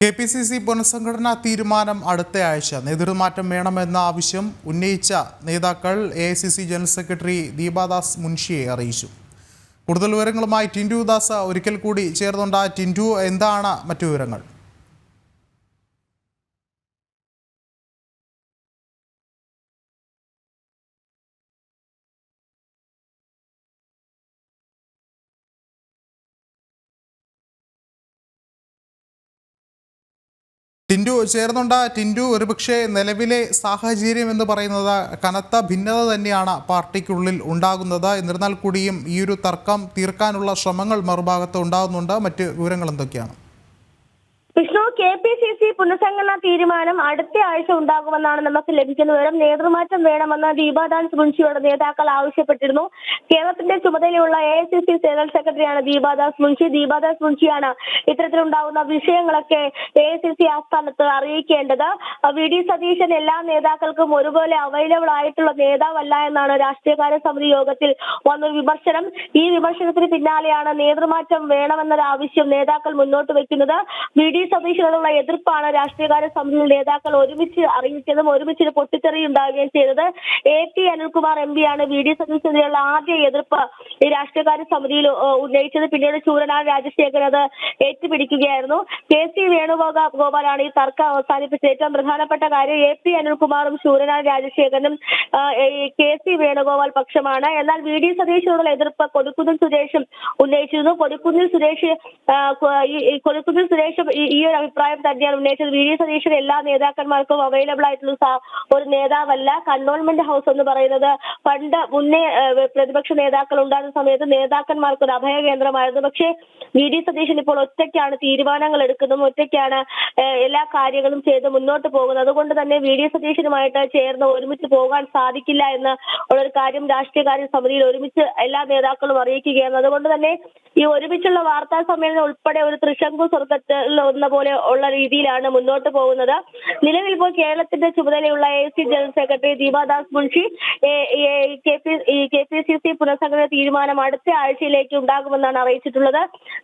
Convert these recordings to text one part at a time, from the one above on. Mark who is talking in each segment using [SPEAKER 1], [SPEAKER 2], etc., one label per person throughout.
[SPEAKER 1] KPCC പുനഃസംഘടനാ തീരുമാനം അടുത്ത ആഴ്ച നേതൃമാറ്റം വേണമെന്ന ആവശ്യം ഉന്നയിച്ച നേതാക്കൾ AICC ജനറൽ സെക്രട്ടറി ദീപാദാസ് മുൻഷിയെ അറിയിച്ചു. കൂടുതൽ വിവരങ്ങളുമായി ടിൻഡു ദാസ് ഒരിക്കൽ കൂടി ചേർന്നുണ്ട്. ടിൻഡു, എന്താണ് മറ്റു വിവരങ്ങൾ? ടിൻഡു ചേർന്നുണ്ട്. ടിൻഡു, ഒരുപക്ഷെ നിലവിലെ സാഹചര്യം എന്ന് പറയുന്നത് കനത്ത ഭിന്നത തന്നെയാണ് പാർട്ടിക്കുള്ളിൽ ഉണ്ടാകുന്നത്. എന്നിരുന്നാൽ കൂടിയും ഈ ഒരു തർക്കം തീർക്കാനുള്ള ശ്രമങ്ങൾ മറുഭാഗത്ത് ഉണ്ടാകുന്നുണ്ട്. മറ്റ് വിവരങ്ങൾ എന്തൊക്കെയാണ്?
[SPEAKER 2] വിഷ്ണു, KPCC പുനഃസംഘടനാ തീരുമാനം അടുത്ത ആഴ്ച ഉണ്ടാകുമെന്നാണ് നമുക്ക് ലഭിക്കുന്ന വിവരം. നേതൃമാറ്റം വേണമെന്ന് ദീപാദാസ് മുൻഷിയോട് നേതാക്കൾ ആവശ്യപ്പെട്ടിരുന്നു. കേരളത്തിന്റെ ചുമതലയുള്ള AICC ജനറൽ സെക്രട്ടറിയാണ് ദീപാദാസ് മുൻഷി. ദീപാദാസ് മുൻഷിയാണ് ഇത്തരത്തിലുണ്ടാകുന്ന വിഷയങ്ങളൊക്കെ AICC ആസ്ഥാനത്ത് അറിയിക്കേണ്ടത്. VD സതീശൻ എല്ലാ നേതാക്കൾക്കും ഒരുപോലെ അവൈലബിൾ ആയിട്ടുള്ള നേതാവല്ല എന്നാണ് രാഷ്ട്രീയകാര്യ സമിതി യോഗത്തിൽ വന്ന വിമർശനം. ഈ വിമർശനത്തിന് പിന്നാലെയാണ് നേതൃമാറ്റം വേണമെന്നൊരു ആവശ്യം നേതാക്കൾ മുന്നോട്ട് വെക്കുന്നത്. VD സതീശനോടുള്ള എതിർപ്പാണ് രാഷ്ട്രീയകാര്യ സമിതിയിൽ നേതാക്കൾ ഒരുമിച്ച് അറിയിച്ചതും ഒരുമിച്ച് പൊട്ടിത്തെറി ഉണ്ടാവുകയും ചെയ്തത്. AP അനിൽകുമാർ MP ആണ് VD സതീശനെതിരെയുള്ള ആദ്യ എതിർപ്പ് ഈ രാഷ്ട്രീയകാര്യ സമിതിയിൽ ഉന്നയിച്ചത്. പിന്നീട് ചൂരനാട് രാജശേഖരൻ അത് ഏറ്റുപിടിക്കുകയായിരുന്നു. KC വേണുഗോപാലാണ് ഈ തർക്കം അവസാനിപ്പിച്ചത്. ഏറ്റവും പ്രധാനപ്പെട്ട കാര്യം AP അനിൽകുമാറും ചൂരനാട് രാജശേഖരനും KC വേണുഗോപാൽ പക്ഷമാണ്. എന്നാൽ VD സതീശനോടുള്ള എതിർപ്പ് കൊടിക്കുന്നിൽ സുരേഷും ഉന്നയിച്ചിരുന്നു. കൊടിക്കുന്നിൽ സുരേഷും ഈ ഒരു അഭിപ്രായം തന്നെയാണ് ഉന്നയിച്ചത്. VD സതീശൻ എല്ലാ നേതാക്കന്മാർക്കും അവൈലബിൾ ആയിട്ടുള്ള ഒരു നേതാവല്ല. കണ്ടോൺമെന്റ് ഹൗസ് എന്ന് പറയുന്നത് പണ്ട് മുന്നേ പ്രതിപക്ഷ നേതാക്കൾ ഉണ്ടായിരുന്ന സമയത്ത് നേതാക്കന്മാർക്ക് ഒരു അഭയ കേന്ദ്രമായിരുന്നു. പക്ഷേ VD സതീശൻ ഇപ്പോൾ ഒറ്റയ്ക്കാണ് തീരുമാനങ്ങൾ എടുക്കുന്നതും ഒറ്റയ്ക്കാണ് എല്ലാ കാര്യങ്ങളും ചെയ്ത് മുന്നോട്ട് പോകുന്നത്. അതുകൊണ്ട് തന്നെ VD സതീശനുമായിട്ട് ചേർന്ന് ഒരുമിച്ച് പോകാൻ സാധിക്കില്ല എന്ന് ഉള്ളൊരു കാര്യം രാഷ്ട്രീയകാര്യ സമിതിയിൽ ഒരുമിച്ച് എല്ലാ നേതാക്കളും അറിയിക്കുകയാണ്. അതുകൊണ്ട് തന്നെ ഈ ഒരുമിച്ചുള്ള വാർത്താ സമ്മേളനം ഉൾപ്പെടെ ഒരു ത്രിശങ്കു സ്വർഗത്തിൽ ഒന്ന പോലെ ഉള്ള രീതിയിലാണ് മുന്നോട്ട് പോകുന്നത്. നിലവിൽ ഇപ്പോൾ കേരളത്തിന്റെ ചുമതലയുള്ള AICC general secretary Deepa Das Munshi KPCC പുനഃസംഘടന തീരുമാനം അടുത്ത ആഴ്ചയിലേക്ക് ഉണ്ടാകുമെന്നാണ് അറിയിച്ചിട്ടുള്ളത്.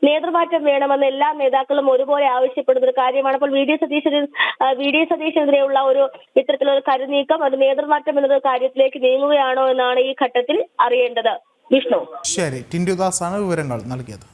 [SPEAKER 2] നേതൃമാറ്റം വേണമെന്ന് എല്ലാ നേതാക്കളും ഒരുപോലെ ആവശ്യപ്പെടുന്ന ഒരു കാര്യമാണ്. അപ്പോൾ VD സതീശനെതിരെയുള്ള ഒരു ഇത്തരത്തിലൊരു കരുനീക്കം, ഒരു നേതൃമാറ്റം എന്നൊരു കാര്യത്തിലേക്ക് നീങ്ങുകയാണോ എന്നാണ് ഈ ഘട്ടത്തിൽ അറിയേണ്ടത്. വിഷ്ണു,
[SPEAKER 1] ശരി. ടിൻഡു ദാസ് ആണ് വിവരങ്ങൾ നൽകിയത്.